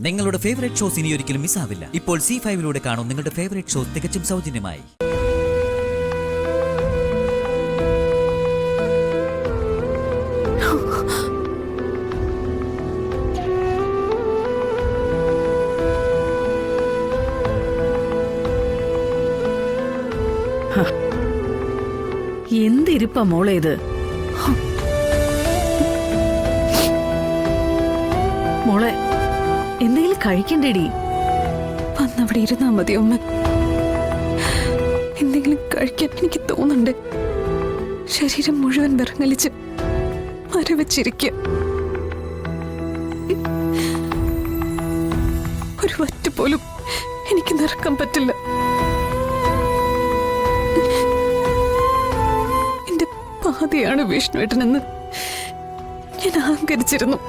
നിങ്ങളുടെ favourite shows ഇനി ഒരിക്കലും മിസ്സാവില്ല. ഇപ്പോൾ C5 കാണും നിങ്ങളുടെ ഫേവറേറ്റ് ഷോസ് തികച്ചും സൗജന്യമായി. എന്തിരിപ്പാ മോളെ ഇത്? മോളെ എന്തെങ്കിലും കഴിക്കണ്ടേടി? വന്നവിടെ ഇരുന്നാ മതി അമ്മ. എന്തെങ്കിലും കഴിക്കാൻ എനിക്ക് തോന്നുന്നുണ്ട്. ശരീരം മുഴുവൻ വിറങ്ങലിച്ച് മരവച്ചിരിക്കുക. ഒരു വറ്റ് പോലും എനിക്ക് നിറക്കാൻ പറ്റില്ല. എന്റെ പാതിയാണ് വിഷ്ണുവേട്ടനെന്ന് ഞാൻ അഹങ്കരിച്ചിരുന്നു.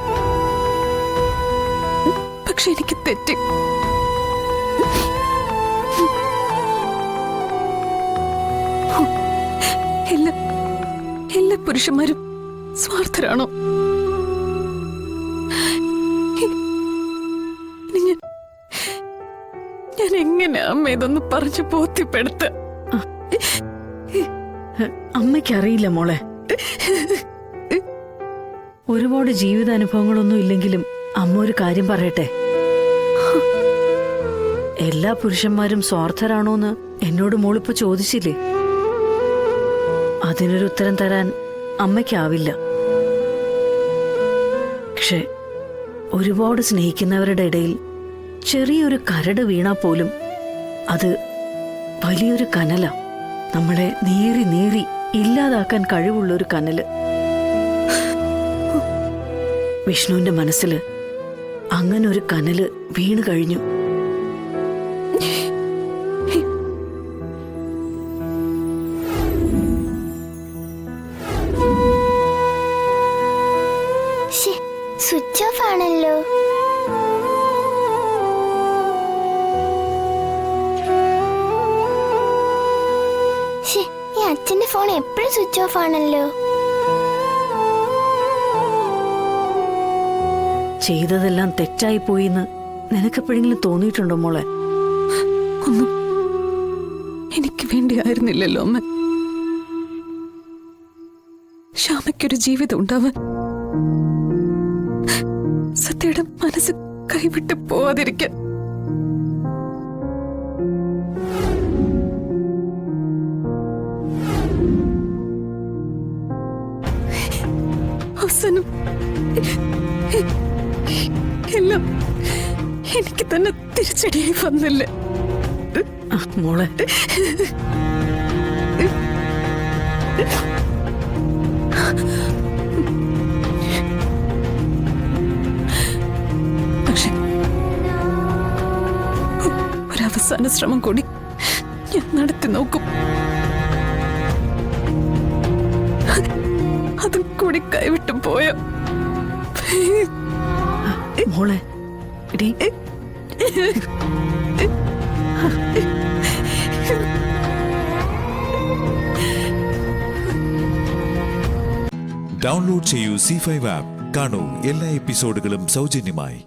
പക്ഷെ എനിക്ക് തെറ്റി. എല്ലാ പുരുഷന്മാരും സ്വാർത്ഥരാണോ? ഞാൻ എങ്ങനെ അമ്മ ഇതൊന്ന് പറഞ്ഞു ബോധ്യപ്പെടുത്ത? അമ്മയ്ക്കറിയില്ല മോളെ. ഒരുപാട് ജീവിതാനുഭവങ്ങളൊന്നും ഇല്ലെങ്കിലും അമ്മ ഒരു കാര്യം പറയട്ടെ. എല്ലാ പുരുഷന്മാരും സ്വാർത്ഥരാണോന്ന് എന്നോട് മോളിപ്പോ ചോദിച്ചില്ലേ? അതിനൊരു ഉത്തരം തരാൻ അമ്മയ്ക്കാവില്ല. പക്ഷെ ഒരുപാട് സ്നേഹിക്കുന്നവരുടെ ഇടയിൽ ചെറിയൊരു കരട് വീണാ പോലും അത് വലിയൊരു കനല. നമ്മളെ നീറി നീറി ഇല്ലാതാക്കാൻ കഴിവുള്ളൊരു കനല്. വിഷ്ണുവിന്റെ മനസ്സില് അങ്ങനെ ഒരു കനല് വീണു കഴിഞ്ഞു. സ്വിച്ച് ഓഫ് ആണല്ലോ. ഈ അച്ഛന്റെ ഫോൺ എപ്പോഴും സ്വിച്ച് ഓഫ് ആണല്ലോ. ചെയ്തതെല്ലാം തെറ്റായി പോയിന്ന് നിനക്കെപ്പോഴെങ്കിലും തോന്നിയിട്ടുണ്ടോ മോളെ? ഒന്നും എനിക്ക് വേണ്ടിയായിരുന്നില്ലല്ലോ അമ്മ. ശ്യാമയ്ക്കൊരു ജീവിതം ഉണ്ടാവാൻ സത്യയുടെ മനസ്സ് കൈവിട്ട് പോവാതിരിക്കാൻ. അവസാനം എല്ലാം എനിക്ക് തന്നെ തിരിച്ചടിയായി വന്നില്ല മോളെ. പക്ഷെ ഒരവസാന ശ്രമം കൂടി ഞാൻ നടത്തി നോക്കും. അതും കൂടി കൈവിട്ടു പോയോ മോളെ? ഡൗൺലോഡ് ചെയ്യൂ C5 ആപ്പ്. കാണൂ എല്ലാ എപ്പിസോഡുകളും സൗജന്യമായി.